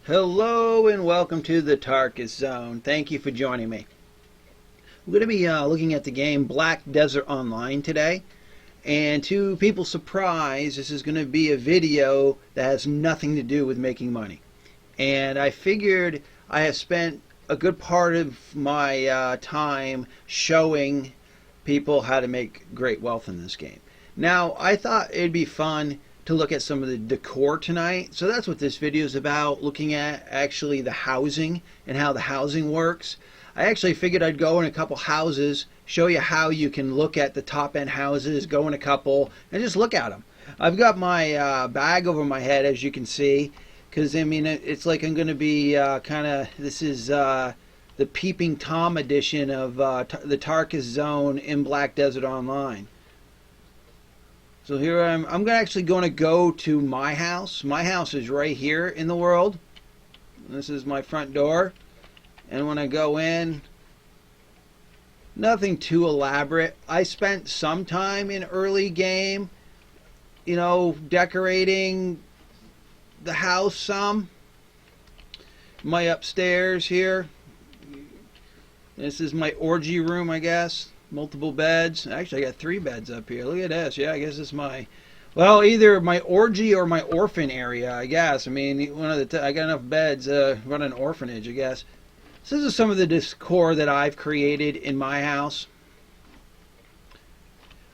Hello and welcome to the Tarkis Zone. Thank you for joining me. We're going to be looking at the game Black Desert Online today. And to people's surprise, this is going to be a video that has nothing to do with making money. And I figured I have spent a good part of my time showing people how to make great wealth in this game. Now, I thought it'd be fun to look at some of the decor tonight. So that's what this video is about, looking at actually the housing and how the housing works. I actually figured I'd go in a couple houses, show you how you can look at the top end houses, go in a couple and just look at them. I've got my bag over my head, as you can see, because I mean it's like I'm going to be this is the Peeping Tom edition of the Tarkis Zone in Black Desert Online. So here I'm actually going to go to my house. My house is right here in the world. This is my front door. And when I go in, nothing too elaborate. I spent some time in early game, decorating the house some. My upstairs here. This is my orgy room, I guess. Multiple beds. Actually, I got 3 beds up here. Look at this. Yeah, I guess it's my, well, either my orgy or my orphan area, I guess. I mean, I got enough beds run an orphanage, I guess. So this is some of the decor that I've created in my house.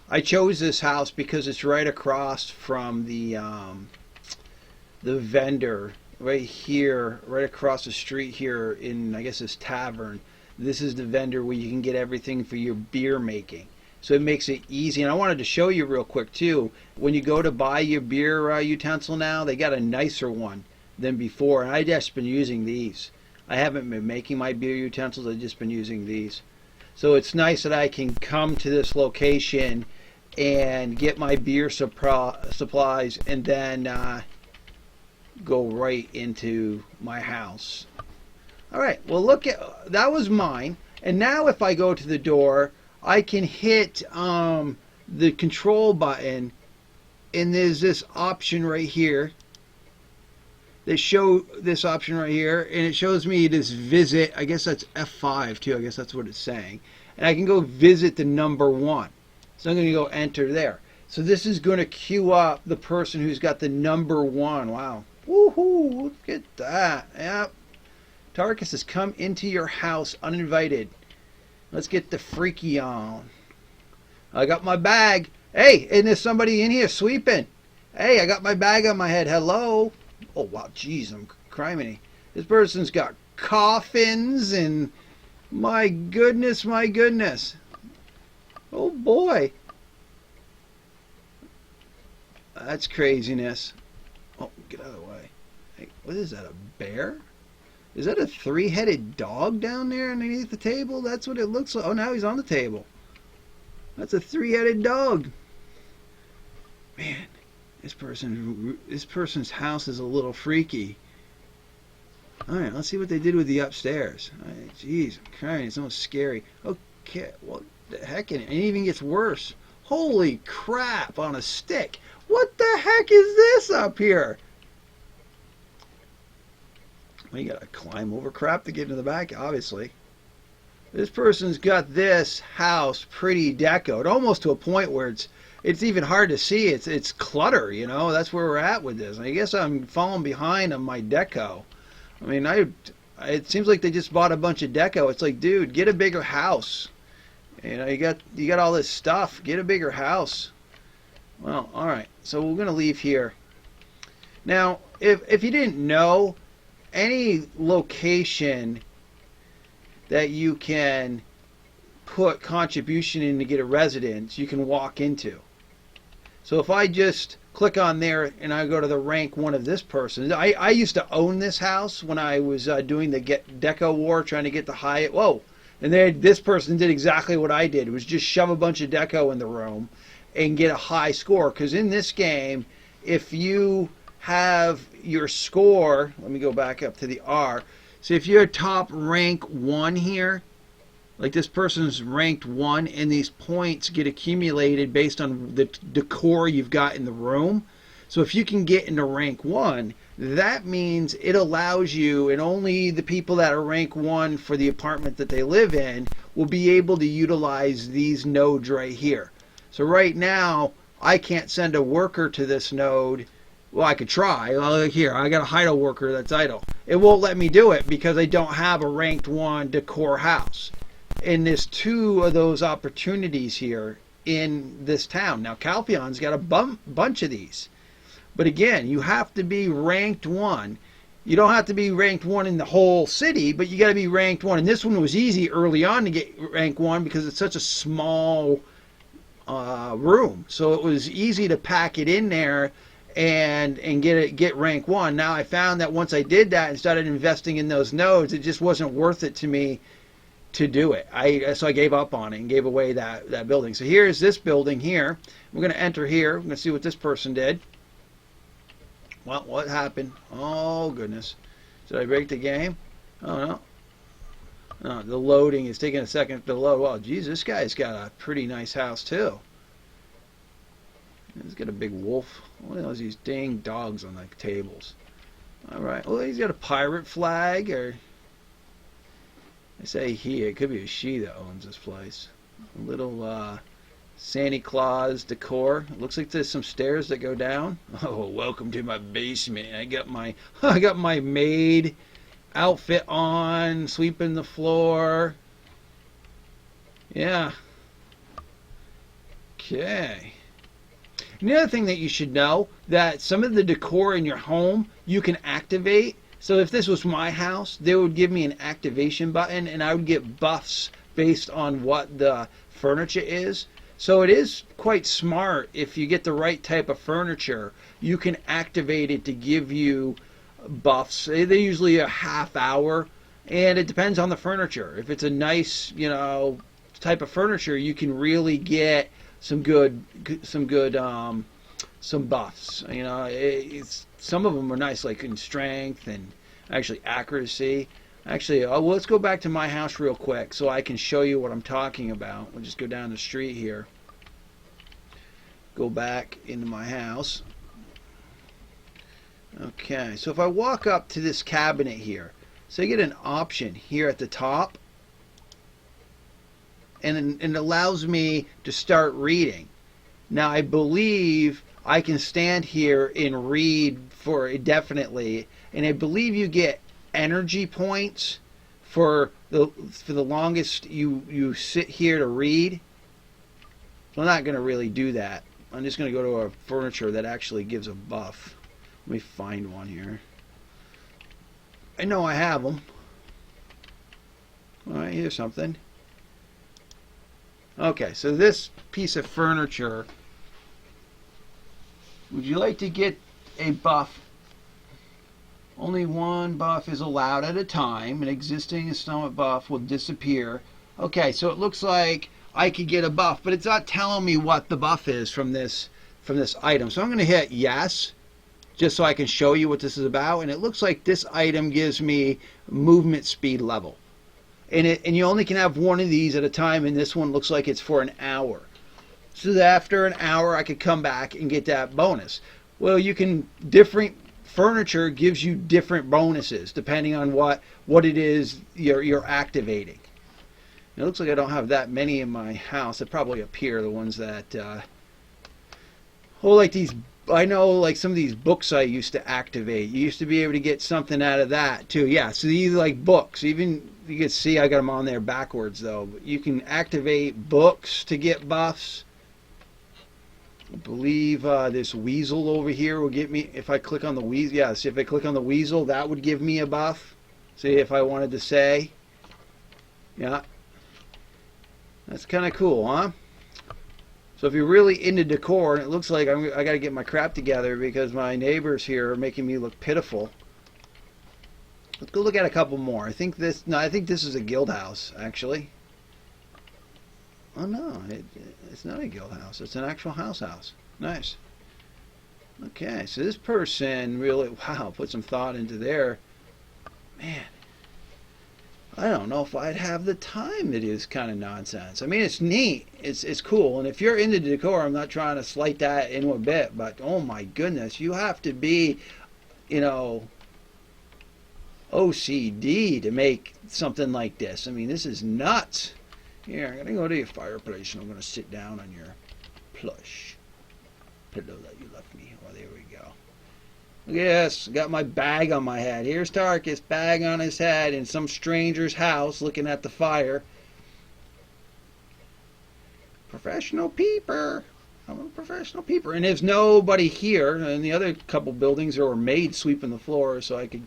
I chose this house because it's right across from the vendor right here, right across the street here in, I guess, this tavern. This is the vendor where you can get everything for your beer making. So it makes it easy. And I wanted to show you real quick too. When you go to buy your beer utensil now, they got a nicer one than before. And I've just been using these. I haven't been making my beer utensils. I've just been using these. So it's nice that I can come to this location and get my beer supplies and then go right into my house. All right, well, look at that was mine. And now if I go to the door, I can hit the control button, and there's this option right here. They show this option right here, and it shows me this visit. I guess that's F5 too. I guess that's what it's saying. And I can go visit the number 1. So I'm going to go enter there. So this is going to queue up the person who's got the number 1. Wow. Woohoo! Look at that. Yep. Tarkis has come into your house uninvited. Let's get the freaky on. I got my bag. Hey, and there's somebody in here sweeping. Hey, I got my bag on my head. Hello. Oh, wow. Jeez, I'm criminy. This person's got coffins and my goodness, my goodness. Oh, boy. That's craziness. Oh, get out of the way. Hey, what is that, a bear? Is that a 3-headed dog down there underneath the table? That's what it looks like. Oh, now he's on the table. That's a 3-headed dog. Man, this person's house is a little freaky. All right, let's see what they did with the upstairs. Jeez, I'm crying. It's almost scary. Okay, what the heck? And it even gets worse. Holy crap on a stick. What the heck is this up here? Well, you gotta climb over crap to get into the back, obviously. This person's got this house pretty decoed, almost to a point where it's even hard to see. It's clutter, That's where we're at with this. I guess I'm falling behind on my deco. I mean, it seems like they just bought a bunch of deco. It's like, dude, get a bigger house. You got all this stuff. Get a bigger house. Well, all right. So we're gonna leave here. Now, if you didn't know, any location that you can put contribution in to get a residence, you can walk into. So if I just click on there and I go to the rank 1 of this person, I used to own this house when I was doing the Deco War, trying to get the Hyatt. Whoa! And this person did exactly what I did. It was just shove a bunch of deco in the room and get a high score. Because in this game, if you have your score, let me go back up to the R. So if you're top rank 1 here, like this person's ranked 1, and these points get accumulated based on the decor you've got in the room. So if you can get into rank 1, that means it allows you, and only the people that are rank 1 for the apartment that they live in will be able to utilize these nodes right here. So right now, I can't send a worker to this node. Well, I could try. Well, here, I got a idle worker that's idle. It won't let me do it because I don't have a ranked 1 decor house. And there's 2 of those opportunities here in this town. Now, Calpion's got a bunch of these. But again, you have to be ranked 1. You don't have to be ranked 1 in the whole city, but you got to be ranked 1. And this one was easy early on to get rank 1 because it's such a small room. So it was easy to pack it in there and get rank 1. Now I found that once I did that and started investing in those nodes, it just wasn't worth it to me to do it. So I gave up on it and gave away that building. So here's this building here. We're going to enter here. We're going to see what this person did. Well, what happened? Oh goodness. Did I break the game? Oh no. No, the loading is taking a second to load. Well, geez, this guy's got a pretty nice house too. He's got a big wolf. What are these dang dogs on the tables? Alright, well, he's got a pirate flag, or I say he, it could be a she that owns this place. A little Santa Claus decor. It looks like there's some stairs that go down. Oh, welcome to my basement. I got my maid outfit on, sweeping the floor. Yeah. Okay. The other thing that you should know, that some of the decor in your home you can activate. So if this was my house, they would give me an activation button and I would get buffs based on what the furniture is. So it is quite smart. If you get the right type of furniture, you can activate it to give you buffs. They're usually a half hour, and it depends on the furniture. If it's a nice, type of furniture, you can really get some buffs. Some of them are nice, like in strength and actually accuracy. Actually, let's go back to my house real quick so I can show you what I'm talking about. We'll just go down the street here. Go back into my house. Okay, so if I walk up to this cabinet here, so I get an option here at the top, and it allows me to start reading. Now, I believe I can stand here and read for indefinitely, and I believe you get energy points for the longest you sit here to read. So I'm not going to really do that. I'm just going to go to a furniture that actually gives a buff. Let me find one here. I know I have them. All right, here's something. Okay, so this piece of furniture, would you like to get a buff? Only one buff is allowed at a time. An existing installment buff will disappear. Okay, so it looks like I could get a buff, but it's not telling me what the buff is from this item. So I'm going to hit yes, just so I can show you what this is about. And it looks like this item gives me movement speed level. And you only can have one of these at a time, and this one looks like it's for an hour. So that after an hour, I could come back and get that bonus. Well, different furniture gives you different bonuses depending on what it is you're activating. It looks like I don't have that many in my house. They're probably up here, the ones that like these. I know, like some of these books I used to activate. You used to be able to get something out of that too. Yeah, so these like books. Even you can see I got them on there backwards though. But you can activate books to get buffs. I believe this weasel over here will get me, if I click on the weasel. Yeah, see, if I click on the weasel, that would give me a buff. See, if I wanted to say. Yeah. That's kind of cool, huh? So if you're really into decor, and it looks like I got to get my crap together because my neighbors here are making me look pitiful. Let's go look at a couple more. I think this is a guild house, actually. Oh no, it's not a guild house. It's an actual house. Nice. Okay, so this person really, wow, put some thought into their, man, I don't know if I'd have the time to do this kind of nonsense. I mean, it's neat. It's cool. And if you're into decor, I'm not trying to slight that in a bit, but oh my goodness, you have to be you know, OCD to make something like this. I mean, this is nuts. Here, I'm going to go to your fireplace and I'm going to sit down on your plush pillow that you left me. Oh, there we go. Look at this. Got my bag on my head. Here's Tarkis, bag on his head in some stranger's house looking at the fire. Professional peeper. I'm a professional peeper. And there's nobody here. And the other couple buildings there were maids sweeping the floor so I could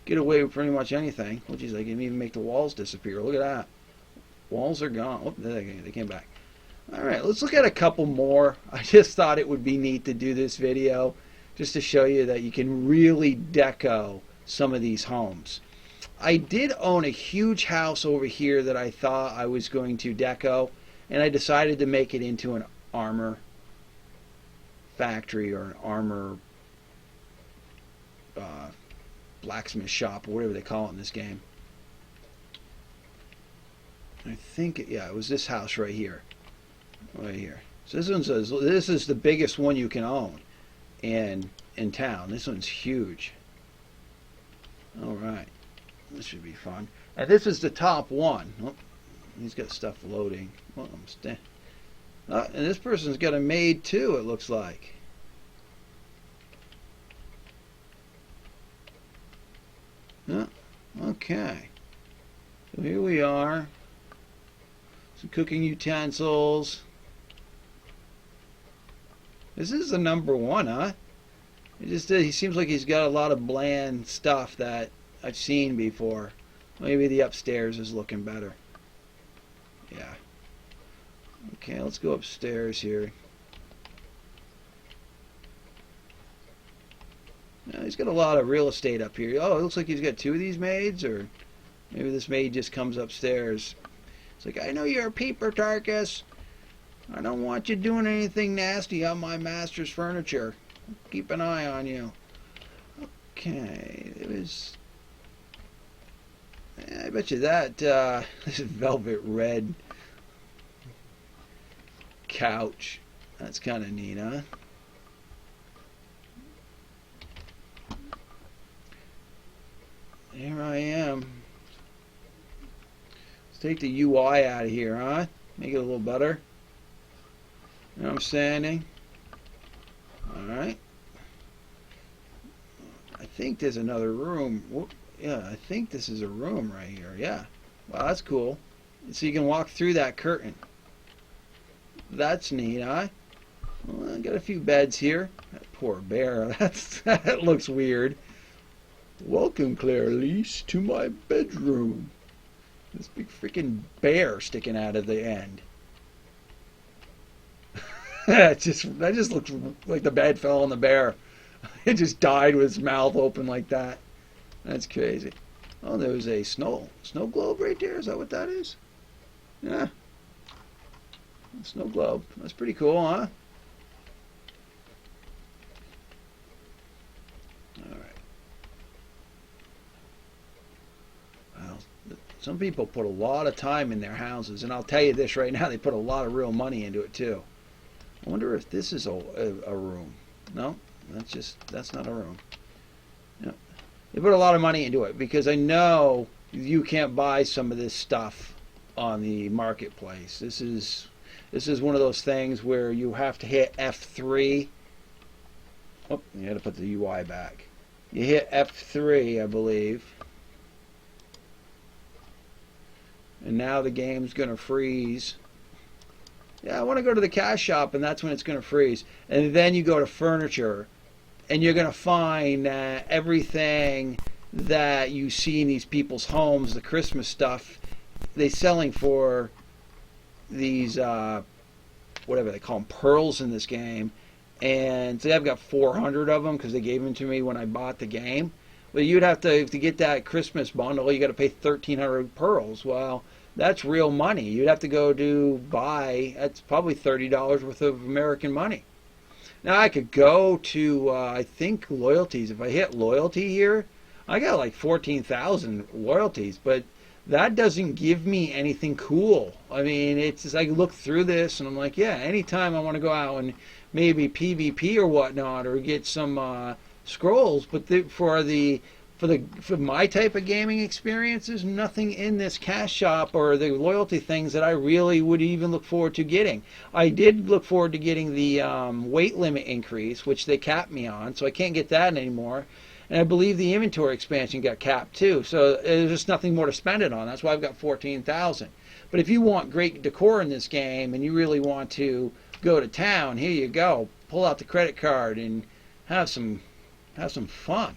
get away with pretty much anything. Oh, geez, I can even make the walls disappear. Look at that. Walls are gone. Oh, they came back. All right, let's look at a couple more. I just thought it would be neat to do this video just to show you that you can really deco some of these homes. I did own a huge house over here that I thought I was going to deco, and I decided to make it into an armor factory or an armor blacksmith shop or whatever they call it in this game. I think, yeah, it was this house right here. Right here. So this is the biggest one you can own in town. This one's huge. All right. This should be fun. And this is the top one. Oh, he's got stuff loading. Well, and this person's got a maid too, it looks like. Okay. So here we are. Some cooking utensils. This is the number one, huh? He seems like he's got a lot of bland stuff that I've seen before. Maybe the upstairs is looking better. Yeah. Okay, let's go upstairs here. Now, he's got a lot of real estate up here. Oh, it looks like he's got two of these maids, or maybe this maid just comes upstairs. It's like, I know you're a peeper, Tarkis. I don't want you doing anything nasty on my master's furniture. Keep an eye on you. Okay, it was... I bet you that this velvet red couch. That's kind of neat, huh? Here I am. Let's take the UI out of here, huh? Make it a little better. You know I'm standing. Alright. I think there's another room. Whoop. Yeah, I think this is a room right here. Yeah. Wow, that's cool. So you can walk through that curtain. That's neat, huh? Well, I got a few beds here. That poor bear. That looks weird. Welcome, Claire-Lise, to my bedroom. This big freaking bear sticking out of the end. that just looks like the bed fell on the bear. It just died with its mouth open like that. That's crazy. Oh, there was a snow globe right there. Is that what that is? Yeah. Snow globe. That's pretty cool, huh? Alright. Well, some people put a lot of time in their houses, and I'll tell you this right now, they put a lot of real money into it too. I wonder if this is a room. No, that's not a room. No. They put a lot of money into it because I know you can't buy some of this stuff on the marketplace. This is one of those things where you have to hit F3. Oh, you had to put the UI back. You hit F3, I believe. And now the game's going to freeze. Yeah, I want to go to the cash shop, and that's when it's going to freeze. And then you go to furniture, and you're going to find that everything that you see in these people's homes, the Christmas stuff, they're selling for these, whatever they call them, pearls in this game. And so I've got 400 of them because they gave them to me when I bought the game. But you'd have to get that Christmas bundle, you got to pay 1,300 pearls. Well, that's real money. You'd have to go buy, that's probably $30 worth of American money. Now I could go to, I think, loyalties. If I hit loyalty here, I got like 14,000 loyalties, but that doesn't give me anything cool. I mean, it's just, I look through this and I'm like, yeah, anytime I want to go out and maybe PvP or whatnot, or get some scrolls, but for my type of gaming experience, there's nothing in this cash shop or the loyalty things that I really would even look forward to getting. I did look forward to getting the weight limit increase, which they capped me on, so I can't get that anymore. And I believe the inventory expansion got capped too, so there's just nothing more to spend it on. That's why I've got 14,000. But if you want great decor in this game and you really want to go to town, here you go. Pull out the credit card and have some fun.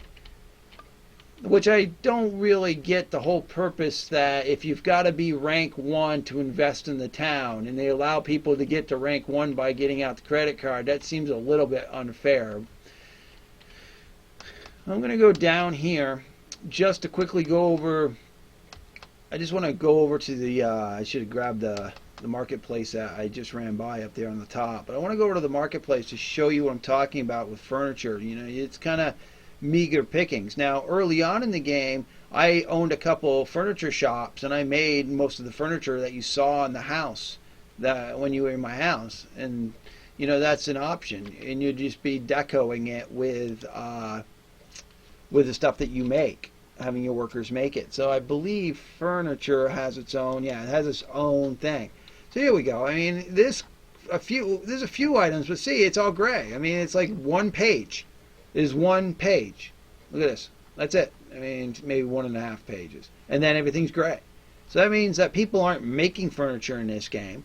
Which I don't really get the whole purpose that if you've got to be rank 1 to invest in the town and they allow people to get to rank 1 by getting out the credit card, that seems a little bit unfair. I'm going to go down here just to quickly go over. I just want to go over to the, I should have grabbed the marketplace that I just ran by up there on the top. But I want to go over to the marketplace to show you what I'm talking about with furniture. You know, it's kind of meager pickings. Now, early on in the game, I owned a couple furniture shops, and I made most of the furniture that you saw in the house that when you were in my house. And, you know, that's an option. And you'd just be decoing it with the stuff that you make, having your workers make it. So I believe furniture has its own, yeah, it has its own thing. So here we go. I mean, there's a few items, but see, it's all gray. I mean, it's like one page. Is one page. Look at this. That's it. I mean, maybe 1.5 pages. And then everything's gray. So that means that people aren't making furniture in this game.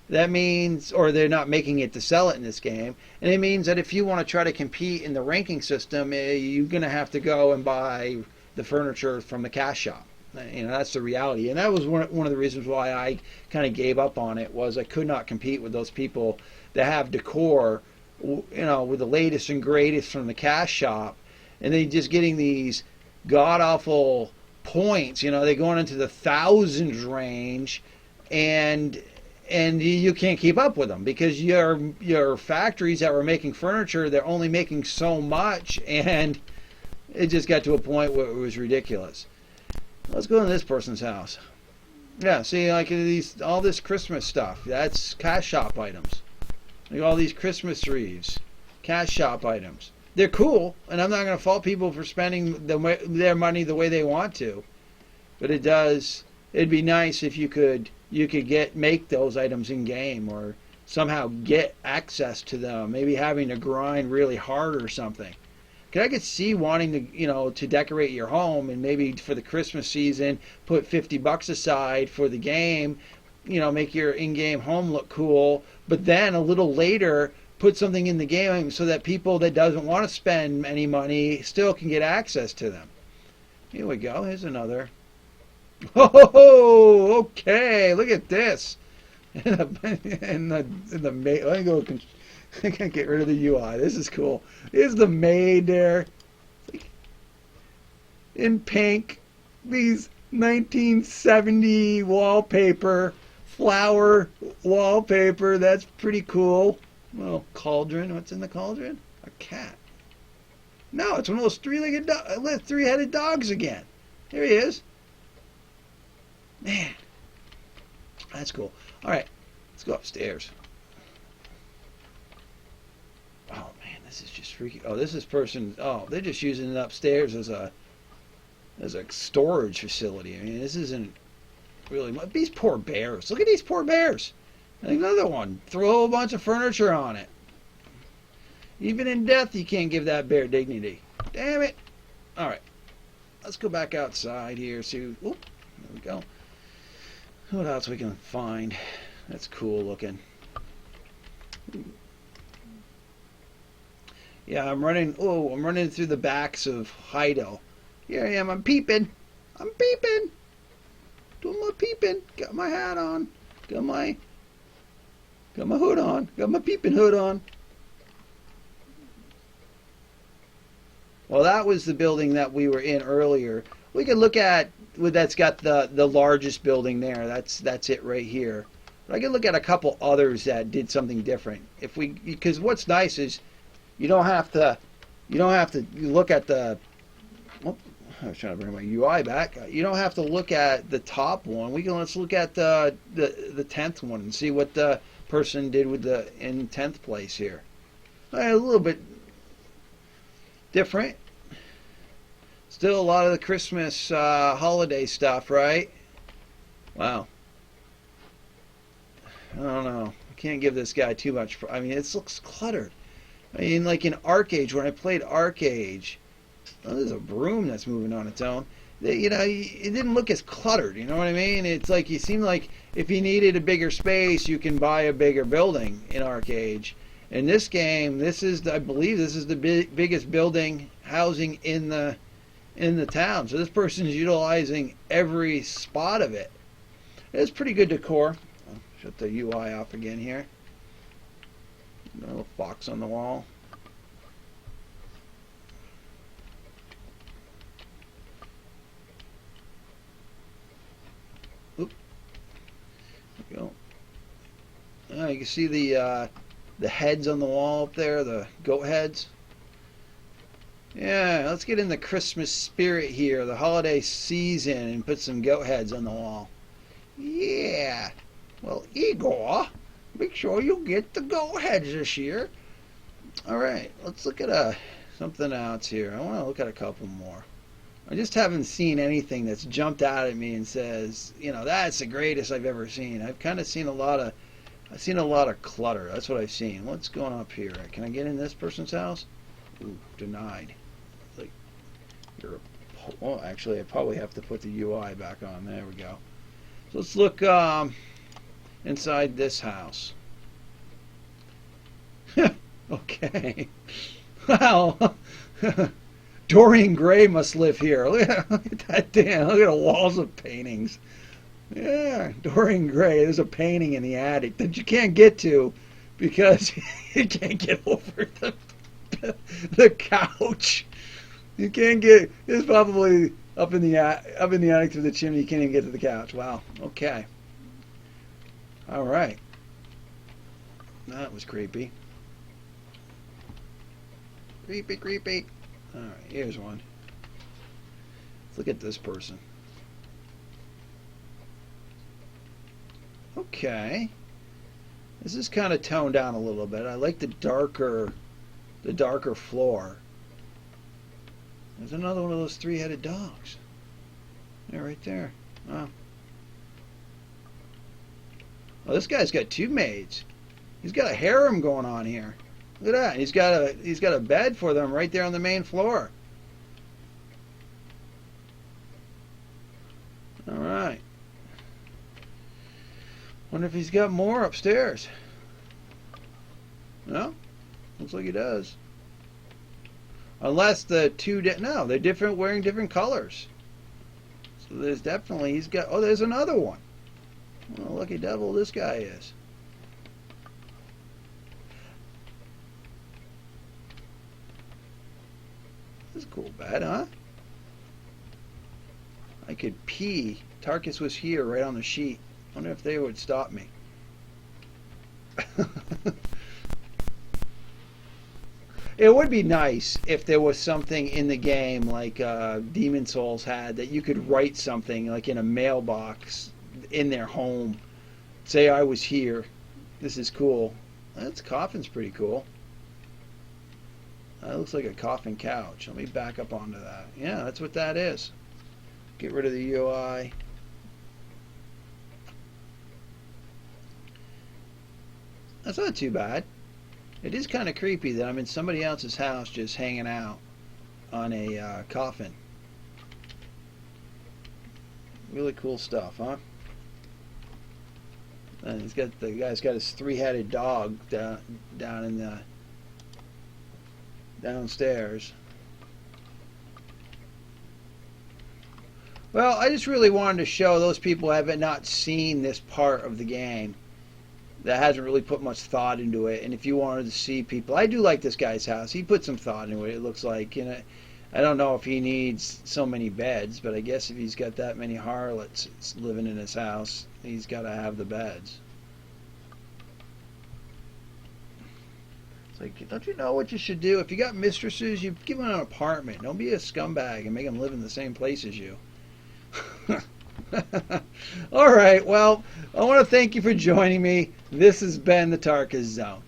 That means, or they're not making it to sell it in this game. And it means that if you want to try to compete in the ranking system, you're going to have to go and buy the furniture from the cash shop. You know, that's the reality. And that was one of the reasons why I kind of gave up on it, was I could not compete with those people that have decor, you know, with the latest and greatest from the cash shop, and they just getting these god awful points. You know, they're going into the thousands range, and you can't keep up with them because your factories that were making furniture, they're only making so much, and it just got to a point where it was ridiculous. Let's go to this person's house. Yeah, see, like all this Christmas stuff, that's cash shop items. Like all these Christmas wreaths, cash shop items. They're cool, and I'm not going to fault people for spending their money the way they want to. But it'd be nice if you could make those items in game, or somehow get access to them. Maybe having to grind really hard or something. Because I could see wanting to, you know, to decorate your home, and maybe for the Christmas season put $50 aside for the game. You know, make your in-game home look cool, but then a little later put something in the game so that people that doesn't want to spend any money still can get access to them. Here we go. Here's another. Oh, okay. Look at this. Let me go. I can't get rid of the UI. This is cool. Here's the maid there, in pink. These 1970 wallpaper. Flower wallpaper, that's pretty cool. Little cauldron. What's in the cauldron? A cat. No, it's one of those three-headed dogs again. Here he is. Man, that's cool. All right, let's go upstairs. Oh man, this is just freaky. Oh, this is person. Oh, they're just using it upstairs as a storage facility. I mean, this isn't really, these poor bears. Look at these poor bears. Another one. Throw a whole bunch of furniture on it. Even in death, you can't give that bear dignity. Damn it. All right. Let's go back outside here. See. Oop, there we go. What else we can find? That's cool looking. Yeah, I'm running through the backs of Heido. Here I am. I'm peeping. Doing my peeping. Got my hat on. Got my hood on. Got my peeping hood on. Well, that was the building that we were in earlier. We could look at, that's got the largest building there. That's it right here. But I could look at a couple others that did something different. Because what's nice is you don't have to look at the. Oh, I was trying to bring my UI back. You don't have to look at the top one. Let's look at the 10th one and see what the person did in 10th place here. A little bit different. Still a lot of the Christmas holiday stuff, right? Wow. I don't know. I can't give this guy too much. I mean, it looks cluttered. I mean, like in Arcade, when I played Arcade, oh, there's a broom that's moving on its own. You know, it didn't look as cluttered. You know what I mean? It's like you seem like if you needed a bigger space, you can buy a bigger building in Arcade. In this game, this is, I believe, this is the biggest building housing in the town. So this person is utilizing every spot of it. It's pretty good decor. I'll shut the UI off again here. A little box on the wall. Oop. There we go. You can see the heads on the wall up there, the goat heads. Yeah, let's get in the Christmas spirit here, the holiday season, and put some goat heads on the wall. Yeah. Well, Igor, make sure you get the goat heads this year. All right, let's look at something else here. I want to look at a couple more. I just haven't seen anything that's jumped out at me and says, you know, that's the greatest I've ever seen. I've kind of seen a lot of clutter. That's what I've seen. What's going up here? Can I get in this person's house? Ooh, denied. Like, well, actually, I probably have to put the UI back on. There we go. So let's look inside this house. Okay. Wow. Dorian Gray must live here. Look at that damn. Look at the walls of paintings. Yeah, Dorian Gray. There's a painting in the attic that you can't get to because you can't get over the couch. You can't get. It's probably up in the attic through the chimney. You can't even get to the couch. Wow. Okay. All right. That was creepy. Creepy, creepy. All right. Here's one. Let's look at this person. Okay. This is kind of toned down a little bit. I like the darker floor. There's another one of those three-headed dogs. Yeah, right there. Wow. Oh, this guy's got two maids. He's got a harem going on here. Look at that. He's got a bed for them right there on the main floor. All right. Wonder if he's got more upstairs. No, looks like he does. Unless the two, no, they're different, wearing different colors. So there's definitely, he's got, oh, there's another one. What a lucky devil this guy is. This is a cool bed, huh? I could pee. Tarkis was here right on the sheet. I wonder if they would stop me. It would be nice if there was something in the game like Demon Souls had that you could write something like in a mailbox in their home. Say I was here. This is cool. That coffin's pretty cool. That looks like a coffin couch. Let me back up onto that. Yeah, that's what that is. Get rid of the UI. That's not too bad. It is kind of creepy that I'm in somebody else's house just hanging out on a coffin. Really cool stuff, huh? And the guy's got his three-headed dog down in the downstairs. Well, I just really wanted to show those people who have not seen this part of the game that hasn't really put much thought into it. And if you wanted to see people, I do like this guy's house. He put some thought into it. It looks like, you know, I don't know if he needs so many beds, but I guess if he's got that many harlots living in his house, he's got to have the beds. It's like, don't you know what you should do? If you got mistresses, you give them an apartment. Don't be a scumbag and make them live in the same place as you. All right, well, I want to thank you for joining me. This has been the Tarkis Zone.